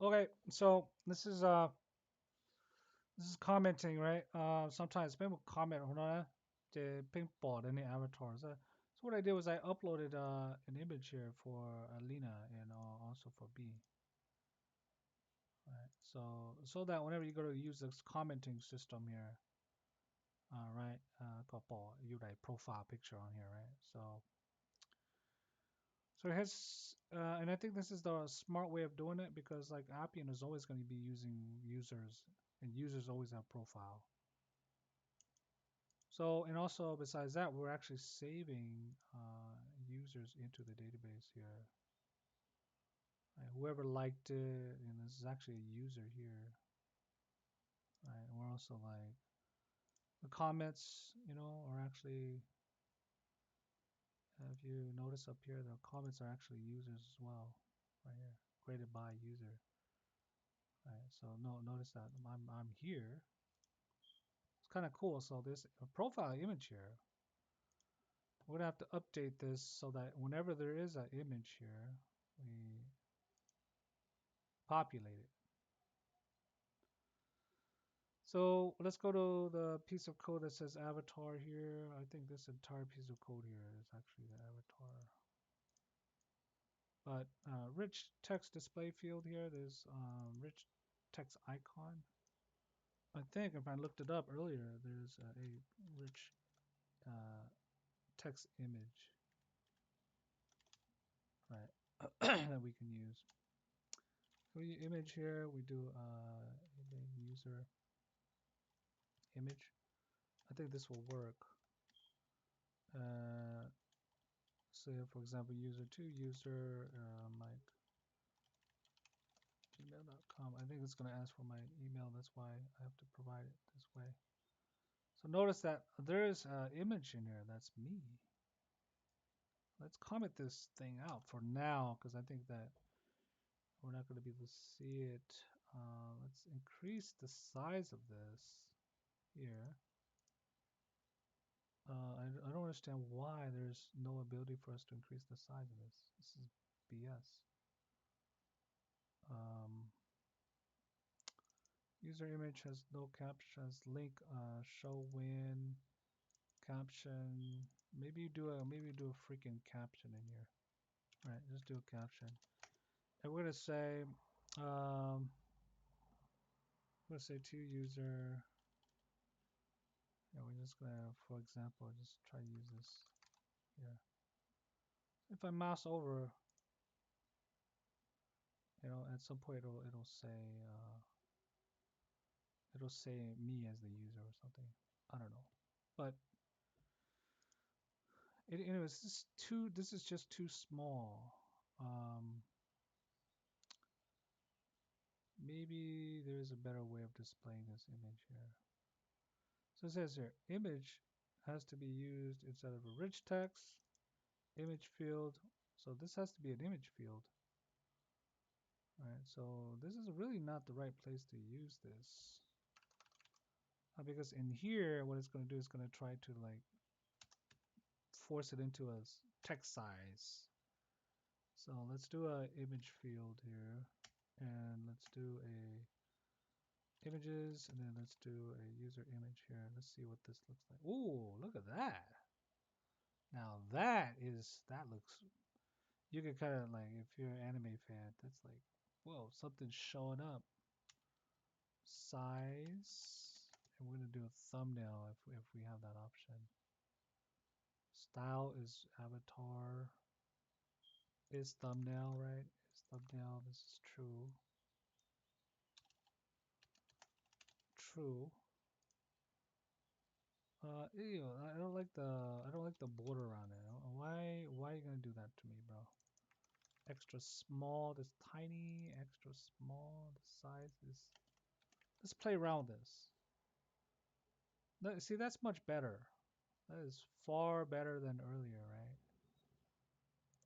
Okay, so this is commenting, right? Sometimes people comment on the pink board any avatars. So what I did was I uploaded an image here for Lena and also for B. Right. So that whenever you go to use this commenting system here, right, called ball, you write profile picture on here, right? So it has, and I think this is the smart way of doing it because like Appian is always going to be using users, and users always have profile. So, and also besides that, we're actually saving users into the database here. Right? Whoever liked it, and this is actually a user here. Right? And we're also like the comments, are actually, if you notice up here, the comments are actually users as well, right here, graded by user. Right? So no, notice that I'm here. It's kind of cool. So this profile image here, we're gonna have to update this so that whenever there is an image here, we populate it. So let's go to the piece of code that says avatar here. I think this entire piece of code here is actually the avatar. But rich text display field here, there's rich text icon. I think if I looked it up earlier, there's a rich uh, text image, right, that we can use. So we image here, we do user image. I think this will work. Uh, say for example, user to user like gmail.com. I think it's going to ask for my email. That's why I have to provide it this way. So notice that there is an image in here. That's me. Let's comment this thing out for now because I think that we're not going to be able to see it. Let's increase the size of this here. I don't understand why there's no ability for us to increase the size of this. This is BS. Um, User image has no captions. Link show when caption. Maybe you do a freaking caption in here. All right, just do a caption. And we're gonna say to user. Yeah, we're just gonna, for example, just try to use this here. If I mouse over, at some point it'll say me as the user or something. I don't know, but anyways, this is just too small. Um, Maybe there's a better way of displaying this image here. So it says here, image has to be used instead of a rich text, image field. So this has to be an image field. All right, so this is really not the right place to use this. Because in here, what it's going to do is going to try to like force it into a text size. So let's do a image field here, and let's do a images, and then let's do a user image here. Let's see what this looks like. Ooh, look at that. Now that looks, you could kind of like, if you're an anime fan, that's like, whoa, something's showing up. Size, and we're gonna do a thumbnail if we have that option. Style is avatar, is thumbnail, right? Is thumbnail, this is true. True. Ew, I don't like the border around it. Why are you gonna do that to me, bro? Extra small, this tiny, extra small, the size is. Let's play around this. See, that's much better. That is far better than earlier, right?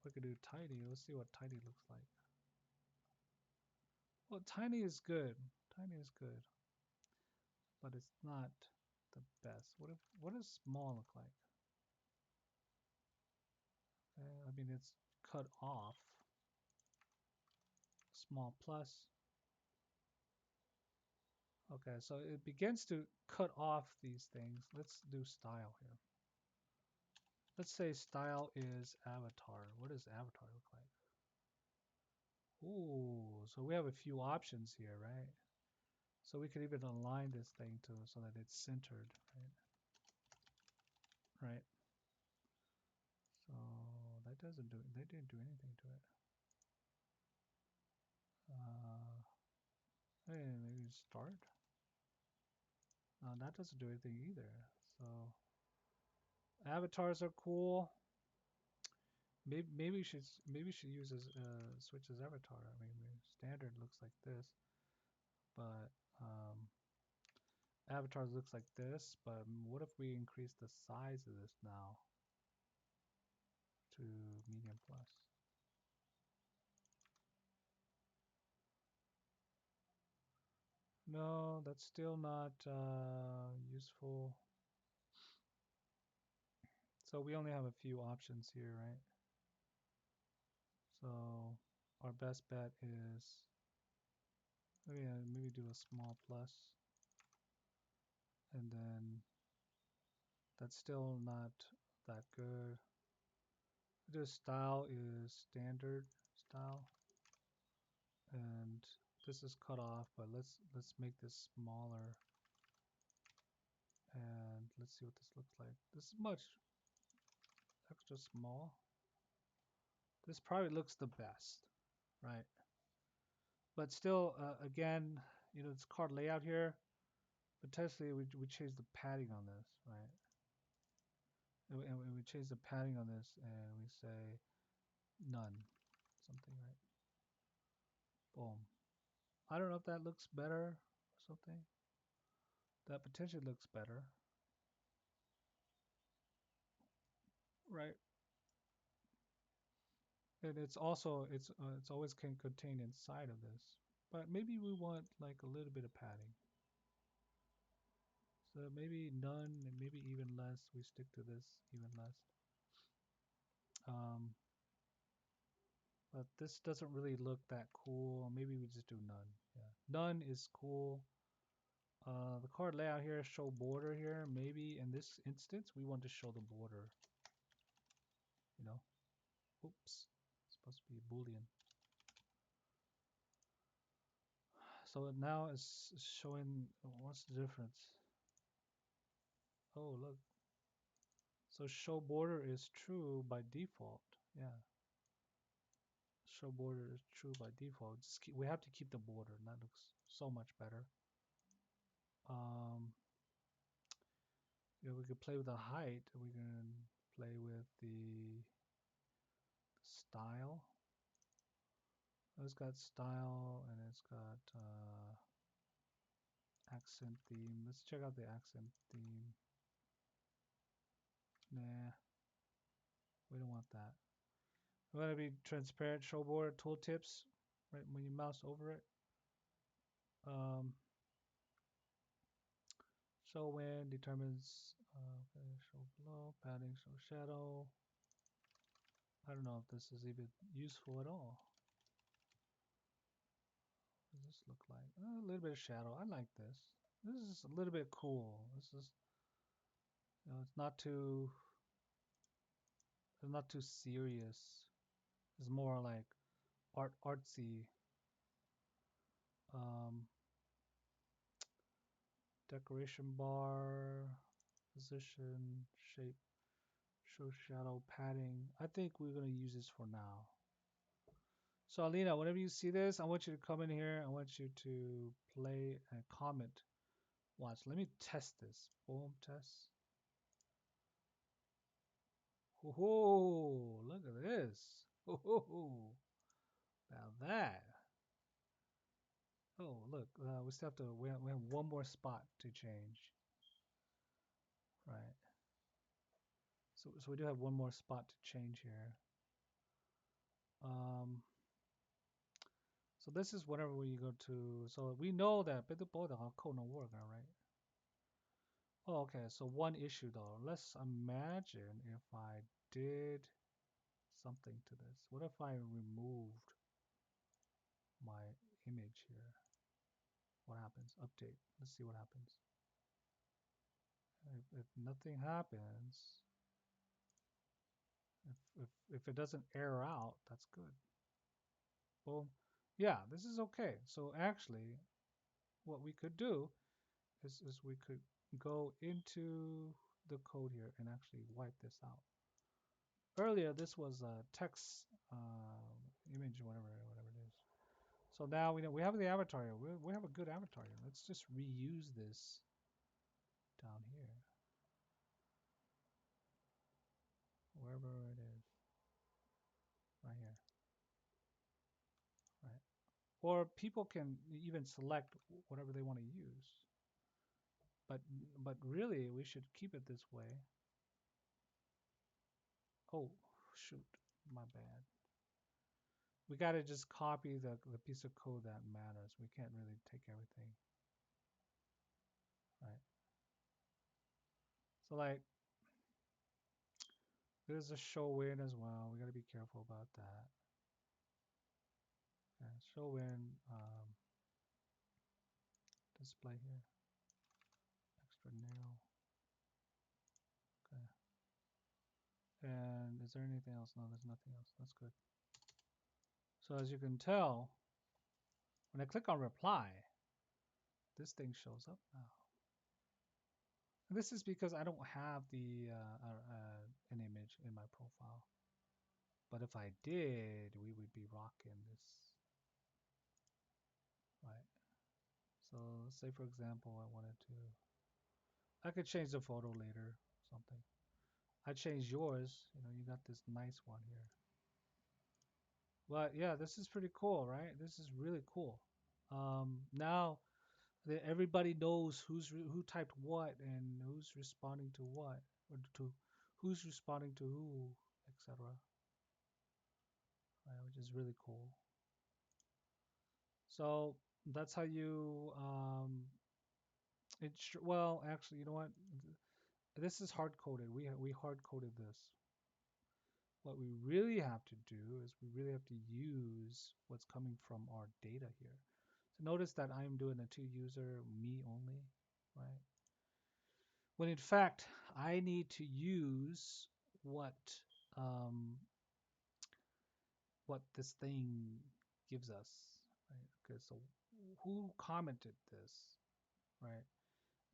We could do tiny. Let's see what tiny looks like. Well, tiny is good. Tiny is good, but it's not the best. What does small look like? I mean, it's cut off. Small plus. Okay, so it begins to cut off these things. Let's do style here. Let's say style is avatar. What does avatar look like? Ooh, so we have a few options here, right? So we could even align this thing to so that it's centered, right? Right. So that doesn't do it. They didn't do anything to it. Hey, maybe start. No, that doesn't do anything either. So avatars are cool. Maybe we should use as switch as avatar. I mean, standard looks like this, but um, avatars looks like this. But what if we increase the size of this now to medium plus? No, that's still not useful. So we only have a few options here, right? So our best bet is maybe do a small plus, and then that's still not that good. The style is standard style, and this is cut off, but let's make this smaller, and let's see what this looks like. This is much extra small. This probably looks the best, right? But still, again, it's card layout here. Potentially, we change the padding on this, right? And we change the padding on this, and we say none, something, right? Boom. I don't know if that looks better or something. That potentially looks better, right? And it's always can contain inside of this. But maybe we want like a little bit of padding. So maybe none and maybe even less. We stick to this even less. Um, but this doesn't really look that cool. Maybe we just do none. Yeah, none is cool. The card layout here, show border here. Maybe in this instance, we want to show the border. You know, oops, it's supposed to be a Boolean. So now it's showing, what's the difference? Oh, look. So show border is true by default. Yeah, show border is true by default. We have to keep the border, and that looks so much better. Um, we could play with the height. We can play with the style. It's got style and it's got accent theme. Let's check out the accent theme. Nah, we don't want that. We want to be transparent. Show border tooltips, right? When you mouse over it. Um, show when determines okay, show below, padding, show shadow. I don't know if this is even useful at all. What does this look like? A little bit of shadow. I like this. This is a little bit cool. This is, it's not too serious. It's more like artsy. Um, decoration bar, position, shape, show shadow, padding. I think we're gonna use this for now. So Alina, whenever you see this, I want you to come in here. I want you to play and comment. Watch. Let me test this. Boom, test. Oh, look at this. Oh, now that. Oh, look. We still have to. We have one more spot to change. Right. So we do have one more spot to change here. Um. So this is whenever we go to. So we know that bit board code not work, all right? Oh, okay. So one issue though. Let's imagine if I did something to this. What if I removed my image here? What happens? Update. Let's see what happens. If nothing happens, if it doesn't error out, that's good. Boom. Yeah, this is okay. So actually, what we could do is we could go into the code here and actually wipe this out. Earlier, this was a text image, whatever it is. So now we have the avatar here. We have a good avatar here. Let's just reuse this down here, wherever it is, right here, right? Or people can even select whatever they want to use. But but really, we should keep it this way. Oh, shoot, my bad. We got to just copy the piece of code that matters. We can't really take everything, right? So like, there's a show in as well. We got to be careful about that. Okay, show in display here, extra narrow. Okay. And is there anything else? No, there's nothing else. That's good. So as you can tell, when I click on reply, this thing shows up now. And this is because I don't have an image in my profile. But if I did, we would be rocking this, right? So let's say, for example, I could change the photo later, something. I changed yours, you got this nice one here. But yeah, this is pretty cool, right? This is really cool. Now that everybody knows who typed what and who's responding to what, or to who's responding to who, etc. Right, which is really cool. So that's how you well, actually, you know what? This is hard coded. We hard coded this. What we really have to do is we really have to use what's coming from our data here. So notice that I'm doing a two user me only, right? When in fact I need to use what um, what this thing gives us, right? Okay, so who commented this, right?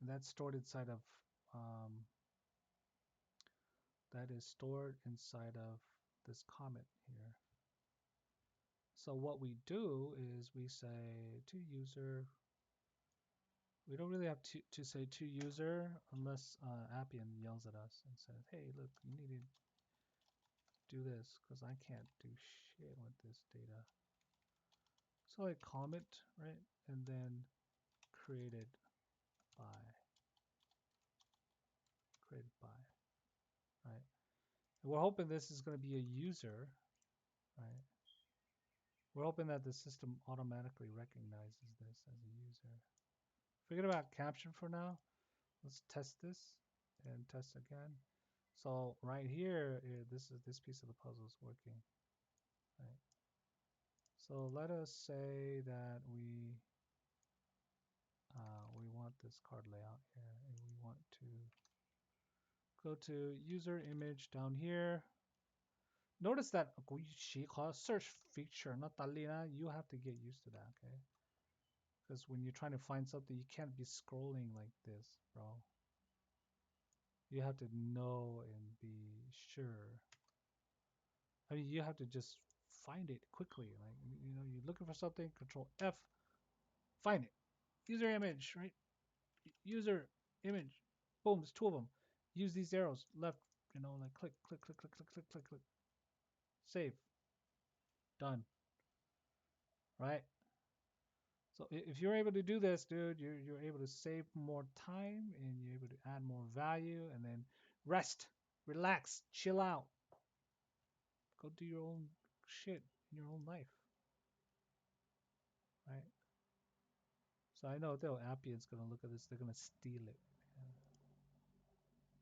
And that's stored inside of um, that is stored inside of this comment here. So what we do is we say to user. We don't really have to say to user unless Appian yells at us and says, hey, look, you need to do this because I can't do shit with this data. So I comment, right? And then created by, created by, right? And we're hoping this is going to be a user, right? We're hoping that the system automatically recognizes this as a user. Forget about caption for now. Let's test this and test again. So right here, this piece of the puzzle is working, right? So let us say that we want this card layout here, and we want to go to user image down here. Notice that search feature, not talina. You have to get used to that, okay? Because when you're trying to find something, you can't be scrolling like this, bro. You have to know and be sure. I mean, you have to just find it quickly. Like, you're looking for something, Control F, find it. User image, right? User image. Boom, there's two of them. Use these arrows, left, like click, click, click, click, click, click, click, click. Save. Done. Right? So if you're able to do this, dude, you're able to save more time and you're able to add more value and then rest, relax, chill out. Go do your own shit in your own life. Right? So I know though Appian's gonna look at this, they're gonna steal it.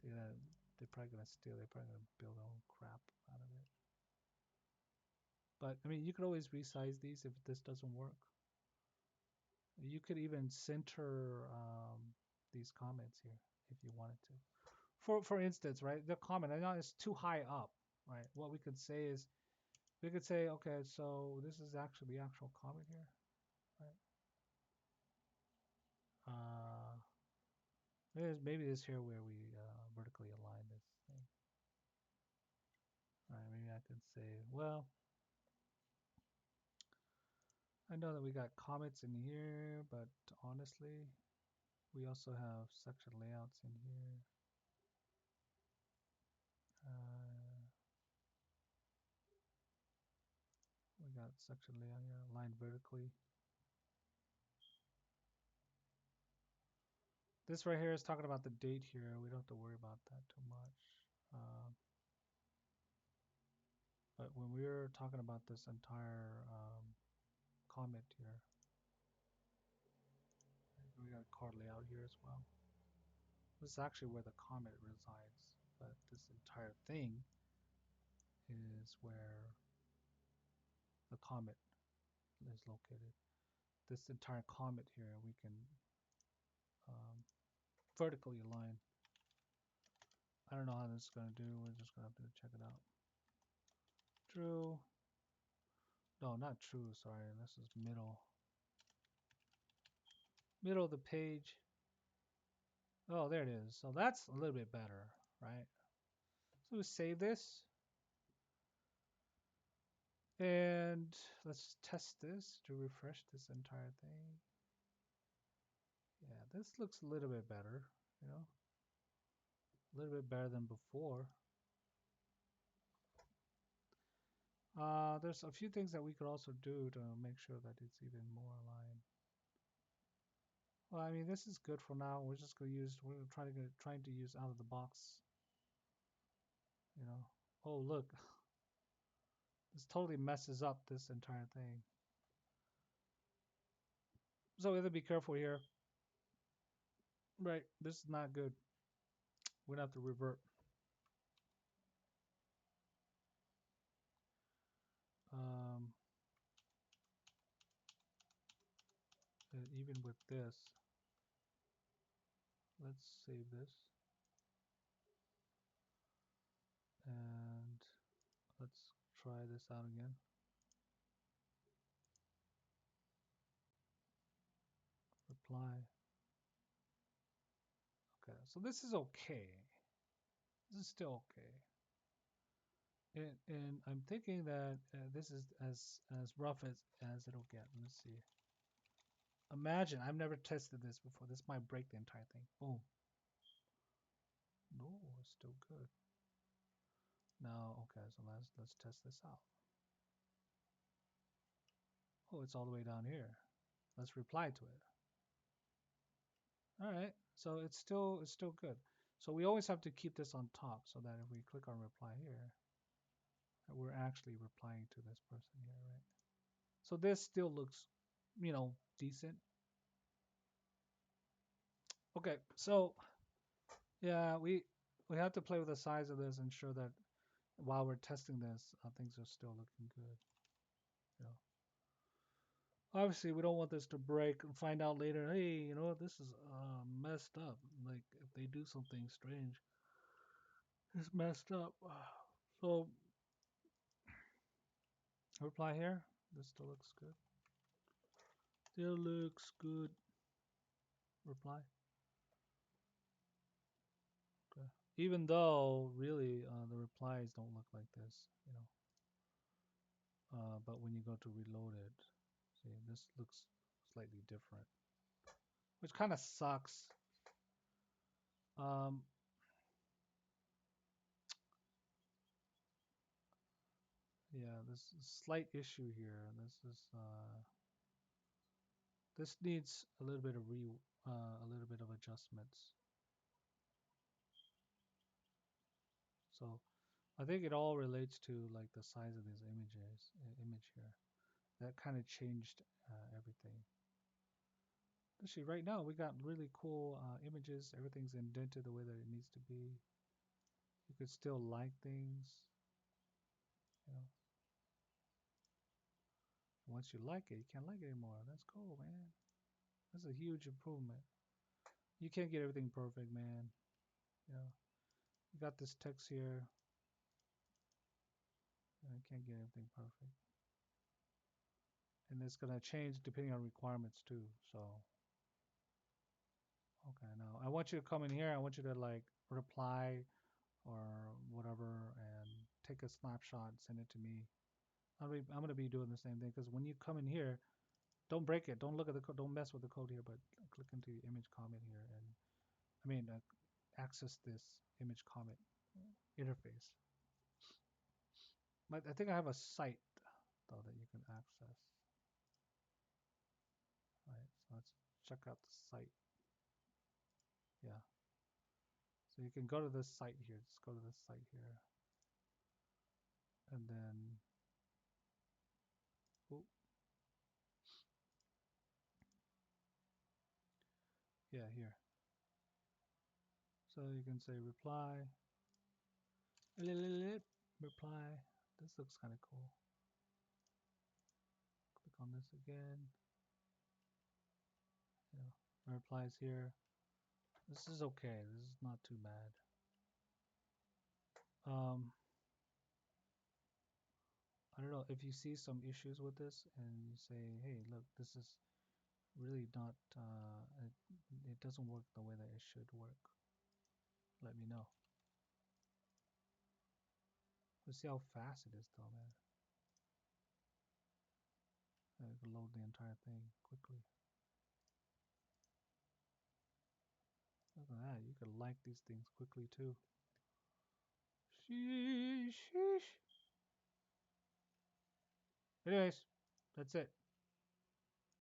Man. They're probably gonna steal. They're probably gonna build their own crap out of it. But I mean, you could always resize these if this doesn't work. You could even center these comments here if you wanted to. For instance, right, the comment I know it's too high up, right? What we could say is we could say, okay, so this is actually the actual comment here, right? Maybe this here where we vertically align this thing. All right, maybe I could say, well, I know that we got comments in here, but honestly, we also have section layouts in here. We got section layout here, aligned vertically. This right here is talking about the date here. We don't have to worry about that too much. But when we're talking about this entire comment here, we got a card layout here as well. This is actually where the comment resides, but this entire thing is where the comment is located. This entire comment here, we can um, vertically align. I don't know how this is going to do. We're just going to have to check it out. True. No, not true. Sorry. This is middle. Middle of the page. Oh, there it is. So that's a little bit better, right? So we save this. And let's test this to refresh this entire thing. Yeah, this looks a little bit better, you know, a little bit better than before. There's a few things that we could also do to make sure that it's even more aligned. Well, I mean, this is good for now. We're just gonna use. We're trying to use out of the box. You know. Oh, look, this totally messes up this entire thing. So we have to be careful here. Right, this is not good. We're gonna have to revert. Um, and even with this, let's save this and let's try this out again. Reply. Okay, so this is okay. This is still okay. And I'm thinking that this is as rough as it'll get. Let's see. Imagine, I've never tested this before. This might break the entire thing. Boom. No, it's still good. Now, okay, so let's test this out. Oh, it's all the way down here. Let's reply to it. All right, so it's still good. So we always have to keep this on top so that if we click on reply here, we're actually replying to this person here, right? So this still looks, decent. Okay, so yeah, we have to play with the size of this and ensure that while we're testing this, things are still looking good. You know, obviously we don't want this to break and find out later. Hey, you know what? This is messed up. Like if they do something strange, it's messed up. So reply here. This still looks good. Still looks good. Reply. Okay. Even though really the replies don't look like this, but when you go to reload it, see this looks slightly different, which kind of sucks. Um, yeah, this slight issue here. This needs a little bit of a little bit of adjustments. So I think it all relates to like the size of these image here. That kind of changed everything. Actually, right now we got really cool images. Everything's indented the way that it needs to be. You could still like things, you know. Once you like it, you can't like it anymore. That's cool, man. That's a huge improvement. You can't get everything perfect, man. You know, you got this text here. I can't get everything perfect. And it's gonna change depending on requirements too. So, okay, now I want you to come in here. I want you to like reply or whatever and take a snapshot and send it to me. I'm gonna be doing the same thing because when you come in here, don't break it. Don't look at the code. Don't mess with the code here, but click into the image comment here and I mean access this image comment interface. But I think I have a site though that you can access. Right, so let's check out the site. Yeah, so you can go to this site here. Just go to this site here, and then oh, yeah, here. So you can say reply, reply. This looks kind of cool. Click on this again. Yeah, replies here. This is okay. This is not too bad. Um, I don't know if you see some issues with this and you say, hey, look, this is really not, it doesn't work the way that it should work. Let me know. Let's see how fast it is though, man. I can load the entire thing quickly. Look at that. You can like these things quickly too. Sheesh. Anyways, that's it.